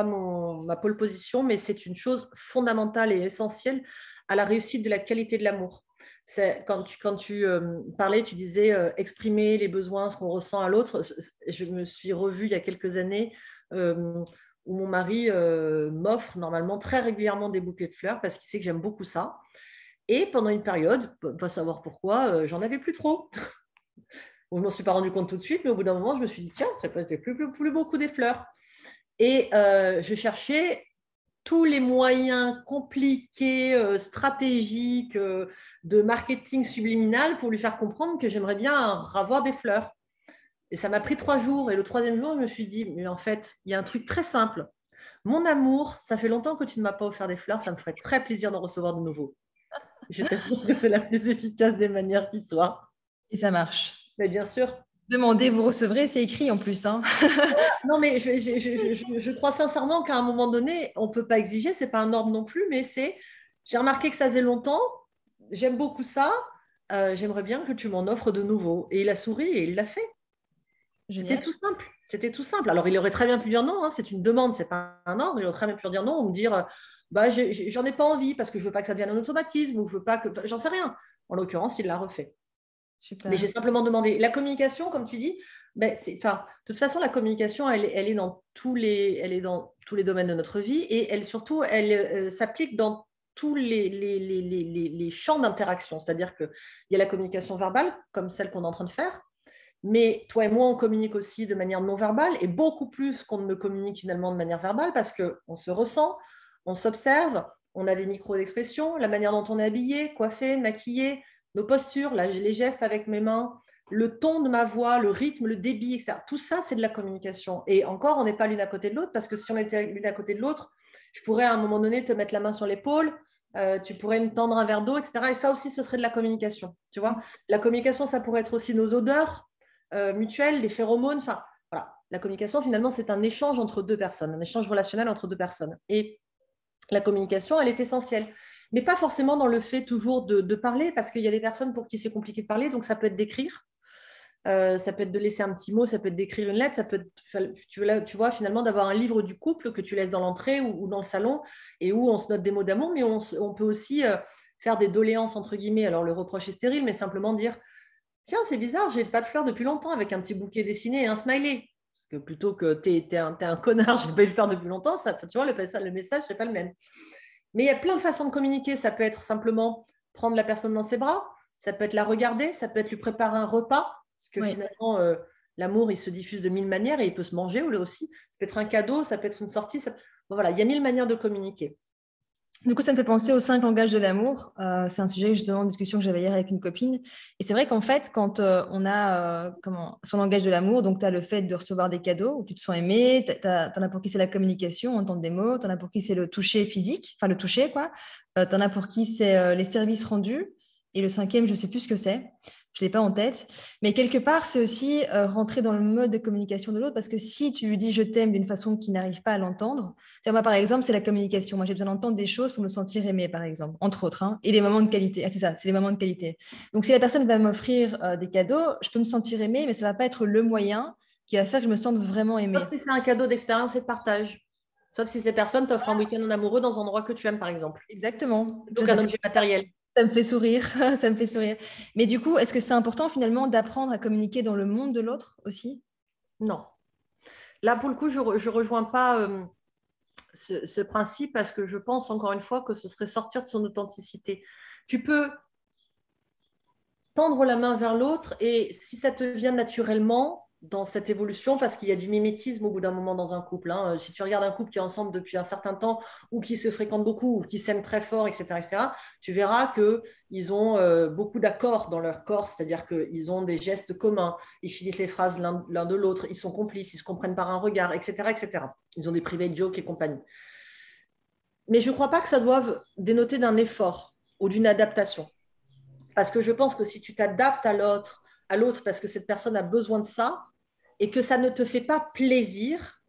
ma pole position, mais c'est une chose fondamentale et essentielle à la réussite de la qualité de l'amour. Quand tu parlais, tu disais exprimer les besoins, ce qu'on ressent à l'autre. Je me suis revue il y a quelques années où mon mari m'offre normalement très régulièrement des bouquets de fleurs parce qu'il sait que j'aime beaucoup ça. Et pendant une période, pas savoir pourquoi, j'en avais plus trop. Bon, je ne m'en suis pas rendu compte tout de suite, mais au bout d'un moment, je me suis dit, tiens, ça peut être plus beaucoup des fleurs. Et je cherchais tous les moyens compliqués, stratégiques, de marketing subliminal pour lui faire comprendre que j'aimerais bien avoir des fleurs. Et ça m'a pris 3 jours. Et le 3e jour, je me suis dit, mais en fait, il y a un truc très simple. Mon amour, ça fait longtemps que tu ne m'as pas offert des fleurs, ça me ferait très plaisir d'en recevoir de nouveau. Je t'assure que c'est la plus efficace des manières qui soit. Et ça marche. Mais bien sûr. Demandez, vous recevrez, c'est écrit en plus, hein. Non, mais je crois sincèrement qu'à un moment donné, on ne peut pas exiger, ce n'est pas un ordre non plus, mais j'ai remarqué que ça faisait longtemps, j'aime beaucoup ça, j'aimerais bien que tu m'en offres de nouveau. Et il a souri et il l'a fait. C'était Génial. tout simple. C'était tout simple. Alors, il aurait très bien pu dire non, hein, c'est une demande, c'est pas un ordre. Il aurait très bien pu dire non ou me dire bah, j'en ai pas envie parce que je veux pas que ça devienne un automatisme ou je veux pas que. J'en sais rien. En l'occurrence, il l'a refait. Mais j'ai Super. simplement demandé. La communication, comme tu dis, ben, de toute façon, la communication, elle est elle est dans tous les domaines de notre vie et elle s'applique dans tous les champs d'interaction. C'est-à-dire qu'il y a la communication verbale, comme celle qu'on est en train de faire, mais toi et moi, on communique aussi de manière non verbale et beaucoup plus qu'on ne communique finalement de manière verbale parce qu'on se ressent, on s'observe, on a des micros d'expression, la manière dont on est habillé, coiffé, maquillé, nos postures, les gestes avec mes mains, le ton de ma voix, le rythme, le débit, etc. Tout ça, c'est de la communication. Et encore, on n'est pas l'une à côté de l'autre parce que si on était l'une à côté de l'autre, je pourrais à un moment donné te mettre la main sur l'épaule, tu pourrais me tendre un verre d'eau, etc. Et ça aussi, ce serait de la communication. Tu vois, la communication, ça pourrait être aussi nos odeurs mutuelles, les phéromones. Enfin, voilà. La communication, finalement, c'est un échange entre deux personnes, un échange relationnel entre deux personnes. Et la communication, elle est essentielle. Mais pas forcément dans le fait toujours de parler, parce qu'il y a des personnes pour qui c'est compliqué de parler, donc ça peut être d'écrire, ça peut être de laisser un petit mot, ça peut être d'écrire une lettre, ça peut être, tu vois, finalement, d'avoir un livre du couple que tu laisses dans l'entrée ou dans le salon, et où on se note des mots d'amour, mais on peut aussi faire des doléances, entre guillemets. Alors, le reproche est stérile, mais simplement dire, tiens, c'est bizarre, j'ai pas de fleurs depuis longtemps avec un petit bouquet dessiné et un smiley. Parce que plutôt que t'es un connard, j'ai pas eu de fleurs depuis longtemps, ça, tu vois, le message, c'est pas le même. Mais il y a plein de façons de communiquer. Ça peut être simplement prendre la personne dans ses bras, ça peut être la regarder, ça peut être lui préparer un repas, parce que Oui. finalement, l'amour, il se diffuse de mille manières et il peut se manger aussi. Ça peut être un cadeau, ça peut être une sortie. Bon, voilà, il y a mille manières de communiquer. Du coup, ça me fait penser aux 5 langages de l'amour. C'est un sujet justement en discussion que j'avais hier avec une copine. Et c'est vrai qu'en fait, quand on a son langage de l'amour, donc tu as le fait de recevoir des cadeaux où tu te sens aimé, t'en as pour qui c'est la communication, entendre des mots, t'en as pour qui c'est le toucher physique, enfin le toucher quoi. T'en as pour qui c'est les services rendus. Et le cinquième, je ne sais plus ce que c'est. Je ne l'ai pas en tête. Mais quelque part, c'est aussi rentrer dans le mode de communication de l'autre parce que si tu lui dis je t'aime d'une façon qu'il n'arrive pas à l'entendre, moi, par exemple, c'est la communication. Moi, j'ai besoin d'entendre des choses pour me sentir aimée, par exemple, entre autres. Hein, et les moments de qualité. Ah, c'est ça, c'est les moments de qualité. Donc, si la personne va m'offrir des cadeaux, je peux me sentir aimée, mais ça ne va pas être le moyen qui va faire que je me sente vraiment Sauf aimée. si c'est un cadeau d'expérience et de partage. Sauf si ces personnes t'offrent un week-end en amoureux dans un endroit que tu aimes, par exemple. Exactement. Plutôt qu'un objet matériel. Ça me fait sourire. Ça me fait sourire. Mais du coup, est-ce que c'est important finalement d'apprendre à communiquer dans le monde de l'autre aussi? Non. Là, pour le coup, je ne rejoins pas ce principe parce que je pense encore une fois que ce serait sortir de son authenticité. Tu peux tendre la main vers l'autre et si ça te vient naturellement dans cette évolution, parce qu'il y a du mimétisme au bout d'un moment dans un couple. Hein. Si tu regardes un couple qui est ensemble depuis un certain temps ou qui se fréquente beaucoup ou qui s'aime très fort, etc., tu verras qu'ils ont beaucoup d'accords dans leur corps, c'est-à-dire qu'ils ont des gestes communs, ils finissent les phrases l'un de l'autre, ils sont complices, ils se comprennent par un regard, etc., etc. Ils ont des private jokes et compagnie. Mais je ne crois pas que ça doive dénoter d'un effort ou d'une adaptation. Parce que je pense que si tu t'adaptes à l'autre parce que cette personne a besoin de ça, et que ça ne te fait pas plaisir,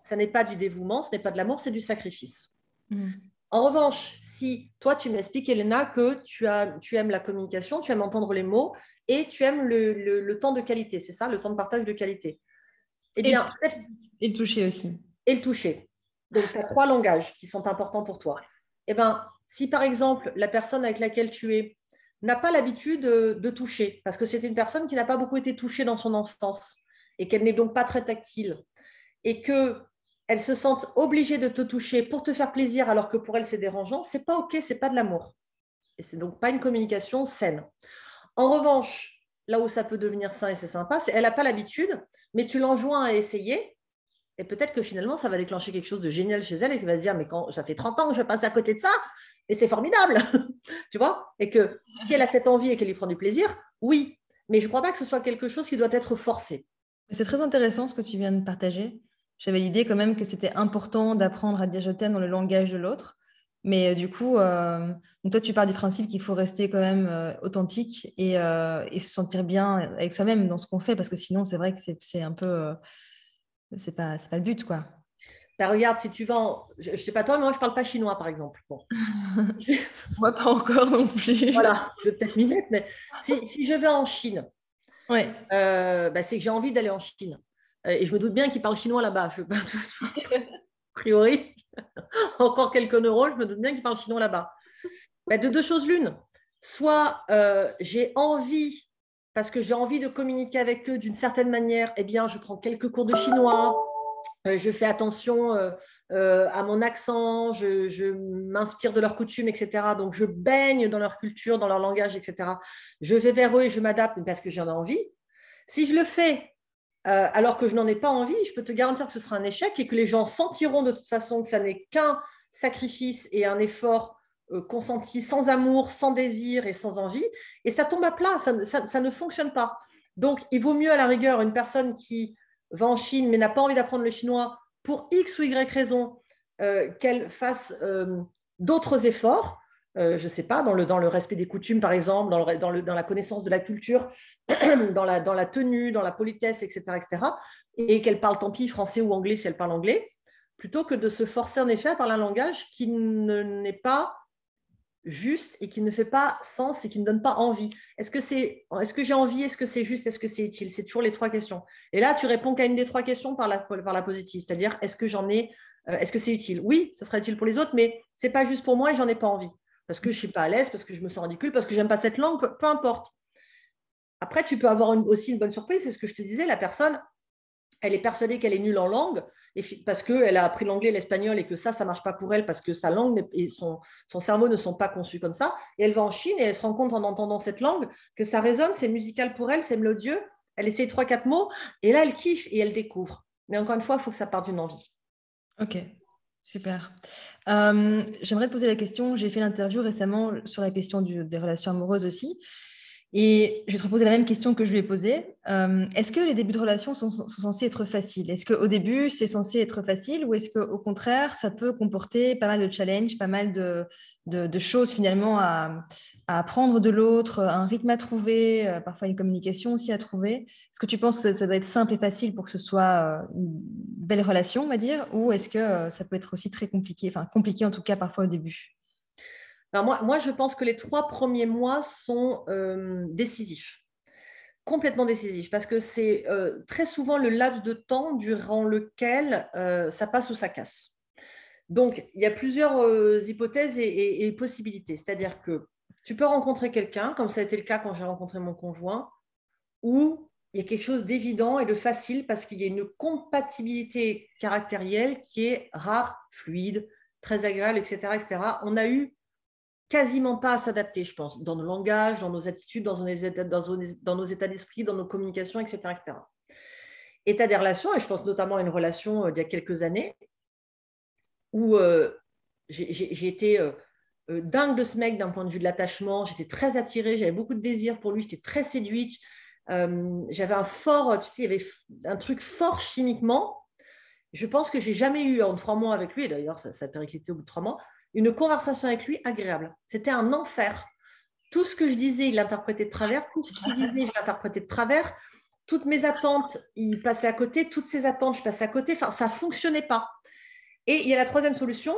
ça n'est pas du dévouement, ce n'est pas de l'amour, c'est du sacrifice. En revanche, si toi, tu m'expliques, Elena, que tu aimes la communication, tu aimes entendre les mots et tu aimes le temps de qualité, c'est ça, le temps de partage de qualité. Eh Et, bien, et le toucher aussi. et le toucher. Donc, tu as 3 langages qui sont importants pour toi. Eh bien, si par exemple, la personne avec laquelle tu es n'a pas l'habitude de toucher, parce que c'est une personne qui n'a pas beaucoup été touchée dans son enfance et qu'elle n'est donc pas très tactile, et qu'elle se sente obligée de te toucher pour te faire plaisir alors que pour elle c'est dérangeant, c'est pas OK, c'est pas de l'amour. Et c'est donc pas une communication saine. En revanche, là où ça peut devenir sain et c'est sympa, c'est elle n'a pas l'habitude, mais tu l'enjoins à essayer, et peut-être que finalement, ça va déclencher quelque chose de génial chez elle et qu'elle va se dire, mais quand ça fait 30 ans que je passe à côté de ça, et c'est formidable, tu vois. Et que si elle a cette envie et qu'elle y prend du plaisir, oui. Mais je ne crois pas que ce soit quelque chose qui doit être forcé. C'est très intéressant ce que tu viens de partager. J'avais l'idée quand même que c'était important d'apprendre à dire je t'aime dans le langage de l'autre. Mais du coup, donc toi, tu pars du principe qu'il faut rester quand même authentique et se sentir bien avec soi-même dans ce qu'on fait, parce que sinon, c'est vrai que c'est un peu, c'est pas le but, quoi. Ben, regarde, si tu vas je ne sais pas toi, mais moi, je ne parle pas chinois, par exemple. Bon. Moi, pas encore non plus. Voilà, je vais peut-être m'y mettre, mais si je vais en Chine, Ouais. ben, c'est que j'ai envie d'aller en Chine. Et je me doute bien qu'ils parlent chinois là-bas. A priori, encore quelques neurones, je me doute bien qu'ils parlent chinois là-bas. Ben, de deux choses l'une. Soit j'ai envie, parce que j'ai envie de communiquer avec eux d'une certaine manière, eh bien, je prends quelques cours de chinois, je fais attention à mon accent, je m'inspire de leurs coutumes, etc. Donc, je baigne dans leur culture, dans leur langage, etc. Je vais vers eux et je m'adapte parce que j'en ai envie. Si je le fais alors que je n'en ai pas envie, je peux te garantir que ce sera un échec et que les gens sentiront de toute façon que ça n'est qu'un sacrifice et un effort consenti sans amour, sans désir et sans envie. Et ça tombe à plat, ça ne fonctionne pas. Donc, il vaut mieux à la rigueur une personne qui va en Chine mais n'a pas envie d'apprendre le chinois pour X ou Y raison, qu'elle fasse d'autres efforts, je ne sais pas, dans le respect des coutumes, par exemple, dans la connaissance de la culture, dans la tenue, dans la politesse, etc., etc., et qu'elle parle tant pis français ou anglais si elle parle anglais, plutôt que de se forcer en effet à parler un langage qui n'est pas juste et qui ne fait pas sens et qui ne donne pas envie. Est-ce que j'ai envie? Est-ce que c'est juste? Est-ce que c'est utile? C'est toujours les trois questions. Et là, tu réponds qu'à une des trois questions par la positive, c'est-à-dire est-ce que est-ce que c'est utile? Oui, ce sera utile pour les autres, mais c'est pas juste pour moi et j'en ai pas envie. Parce que je suis pas à l'aise, parce que je me sens ridicule, parce que j'aime pas cette langue, peu importe. Après, tu peux avoir aussi une bonne surprise, c'est ce que je te disais, la personne, elle est persuadée qu'elle est nulle en langue parce qu'elle a appris l'anglais et l'espagnol et que ça ne marche pas pour elle parce que sa langue et son cerveau ne sont pas conçus comme ça. Et elle va en Chine et elle se rend compte en entendant cette langue que ça résonne, c'est musical pour elle, c'est mélodieux. Elle essaie 3-4 mots et là, elle kiffe et elle découvre. Mais encore une fois, il faut que ça parte d'une envie. Ok, super. J'aimerais te poser la question, j'ai fait l'interview récemment sur la question des relations amoureuses aussi. Et je vais te reposer la même question que je lui ai posée. Est-ce que les débuts de relation sont censés être faciles? Est-ce qu'au début, c'est censé être facile ou est-ce qu'au contraire, ça peut comporter pas mal de challenges, pas mal de choses finalement à apprendre de l'autre, un rythme à trouver, parfois une communication aussi à trouver? Est-ce que tu penses que ça doit être simple et facile pour que ce soit une belle relation, on va dire, ou est-ce que ça peut être aussi très compliqué, enfin compliqué en tout cas parfois au début? Alors moi, je pense que les 3 premiers mois sont décisifs. Complètement décisif, parce que c'est très souvent le laps de temps durant lequel ça passe ou ça casse. Donc, il y a plusieurs hypothèses et possibilités. C'est-à-dire que tu peux rencontrer quelqu'un, comme ça a été le cas quand j'ai rencontré mon conjoint, où il y a quelque chose d'évident et de facile parce qu'il y a une compatibilité caractérielle qui est rare, fluide, très agréable, etc., etc. On a eu quasiment pas à s'adapter, je pense, dans nos langages, dans nos attitudes, dans nos états d'esprit, dans nos communications, etc., etc. Et tu as des relations, et je pense notamment à une relation d'il y a quelques années, où j'ai été dingue de ce mec d'un point de vue de l'attachement, j'étais très attirée, j'avais beaucoup de désir pour lui, j'étais très séduite, j'avais un fort, tu sais, il y avait un truc fort chimiquement. Je pense que j'ai jamais eu en 3 mois avec lui, et d'ailleurs ça a périclité au bout de 3 mois, une conversation avec lui agréable. C'était un enfer. Tout ce que je disais, il l'interprétait de travers. Tout ce qu'il disait, je l'interprétais de travers. Toutes mes attentes, il passait à côté. Toutes ses attentes, je passais à côté. Enfin, ça ne fonctionnait pas. Et il y a la troisième solution,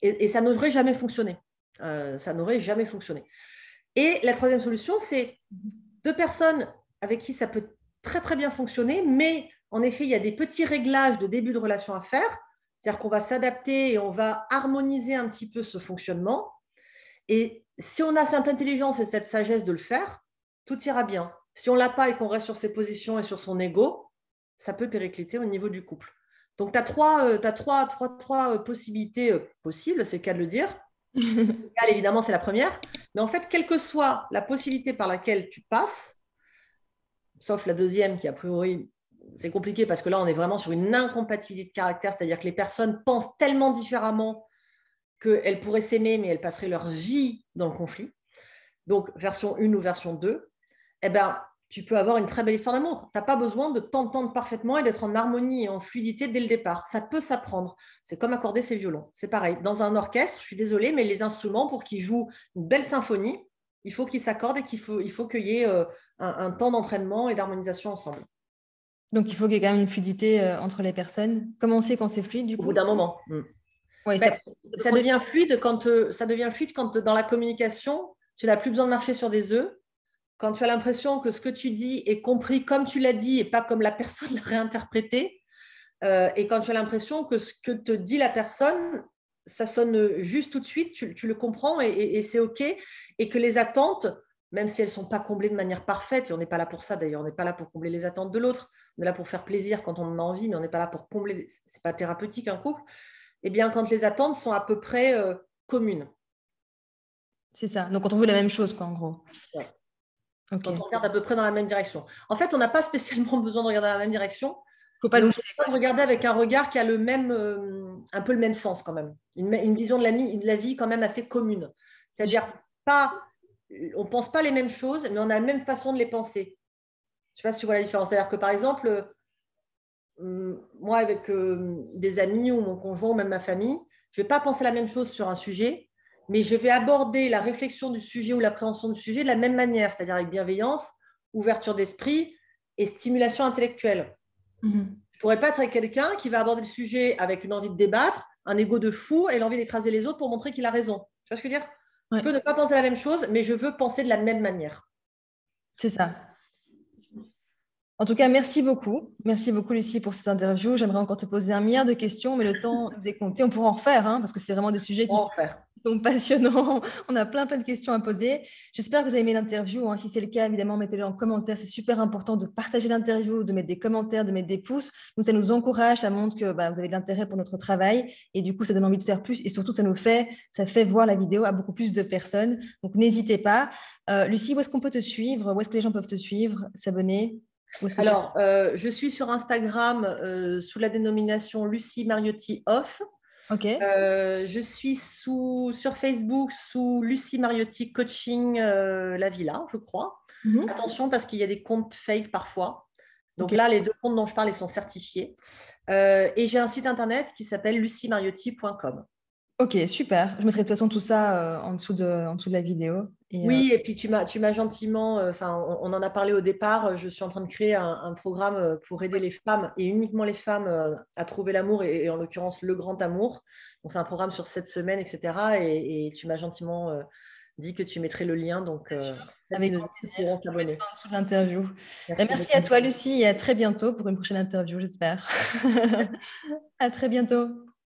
et ça n'aurait jamais fonctionné. Ça n'aurait jamais fonctionné. Et la troisième solution, c'est 2 personnes avec qui ça peut très, très bien fonctionner, mais en effet, il y a des petits réglages de début de relation à faire. C'est-à-dire qu'on va s'adapter et on va harmoniser un petit peu ce fonctionnement. Et si on a cette intelligence et cette sagesse de le faire, tout ira bien. Si on ne l'a pas et qu'on reste sur ses positions et sur son ego, ça peut péricliter au niveau du couple. Donc, tu as trois possibilités possibles, c'est le cas de le dire. Évidemment, c'est la première. Mais en fait, quelle que soit la possibilité par laquelle tu passes, sauf la deuxième qui, a priori, c'est compliqué parce que là, on est vraiment sur une incompatibilité de caractère, c'est-à-dire que les personnes pensent tellement différemment qu'elles pourraient s'aimer, mais elles passeraient leur vie dans le conflit. Donc, version 1 ou version 2, eh ben, tu peux avoir une très belle histoire d'amour. Tu n'as pas besoin de t'entendre parfaitement et d'être en harmonie et en fluidité dès le départ. Ça peut s'apprendre. C'est comme accorder ses violons. C'est pareil. Dans un orchestre, je suis désolée, mais les instruments, pour qu'ils jouent une belle symphonie, il faut qu'ils s'accordent et il faut qu'il y ait un temps d'entraînement et d'harmonisation ensemble. Donc, il faut qu'il y ait quand même une fluidité entre les personnes. Comment on sait quand c'est fluide, du coup? Au bout d'un moment. Ouais, Ben, ça devient fluide quand dans la communication, tu n'as plus besoin de marcher sur des œufs. Quand tu as l'impression que ce que tu dis est compris comme tu l'as dit et pas comme la personne l'a réinterprété, et quand tu as l'impression que ce que te dit la personne, ça sonne juste tout de suite, tu le comprends et c'est OK, et que les attentes, même si elles ne sont pas comblées de manière parfaite, et on n'est pas là pour ça d'ailleurs, on n'est pas là pour combler les attentes de l'autre, on est là pour faire plaisir quand on en a envie, mais on n'est pas là pour combler, ce n'est pas thérapeutique un couple, eh bien quand les attentes sont à peu près communes. C'est ça, donc quand on veut la même chose, quoi, en gros. Ouais. Okay. Quand on regarde à peu près dans la même direction. En fait, on n'a pas spécialement besoin de regarder dans la même direction. Faut pas loucher. On peut regarder avec un regard qui a un peu le même sens quand même. Une vision de la vie quand même assez commune. C'est-à-dire, on ne pense pas les mêmes choses, mais on a la même façon de les penser. Je ne sais pas si tu vois la différence. C'est-à-dire que par exemple, moi avec des amis ou mon conjoint ou même ma famille, je ne vais pas penser la même chose sur un sujet, mais je vais aborder la réflexion du sujet ou l'appréhension du sujet de la même manière, c'est-à-dire avec bienveillance, ouverture d'esprit et stimulation intellectuelle. Je ne pourrais pas être avec quelqu'un qui va aborder le sujet avec une envie de débattre, un ego de fou et l'envie d'écraser les autres pour montrer qu'il a raison. Tu vois ce que je veux dire? Je peux ne pas penser la même chose, mais je veux penser de la même manière. C'est ça. En tout cas, merci beaucoup. Merci beaucoup, Lucie, pour cette interview. J'aimerais encore te poser un milliard de questions, mais le temps nous est compté. On pourra en refaire, parce que c'est vraiment des sujets qui sont passionnants. On a plein de questions à poser. J'espère que vous avez aimé l'interview. Si c'est le cas, évidemment, mettez-le en commentaire. C'est super important de partager l'interview, de mettre des commentaires, de mettre des pouces. Nous, ça nous encourage, ça montre que vous avez de l'intérêt pour notre travail. Et du coup, ça donne envie de faire plus. Et surtout, ça fait voir la vidéo à beaucoup plus de personnes. Donc, n'hésitez pas. Lucie, où est-ce qu'on peut te suivre? Où est-ce que les gens peuvent te suivre, s'abonner? Alors, je suis sur Instagram sous la dénomination Lucie Mariotti Off. Okay. Je suis sur Facebook sous Lucie Mariotti Coaching La Villa, je crois. Attention parce qu'il y a des comptes fake parfois. Donc là, les deux comptes dont je parle, ils sont certifiés. Et j'ai un site internet qui s'appelle luciemariotti.com. Ok, super. Je mettrai de toute façon tout ça en dessous de la vidéo. Oui, et puis tu m'as gentiment, on en a parlé au départ, je suis en train de créer un programme pour aider les femmes et uniquement les femmes à trouver l'amour et en l'occurrence le grand amour. Donc c'est un programme sur 7 semaines, etc. Et tu m'as gentiment dit que tu mettrais le lien. Donc avec grand plaisir, je mettrai en dessous de l'interview. Merci à toi, Lucie, et à très bientôt pour une prochaine interview, j'espère. À très bientôt.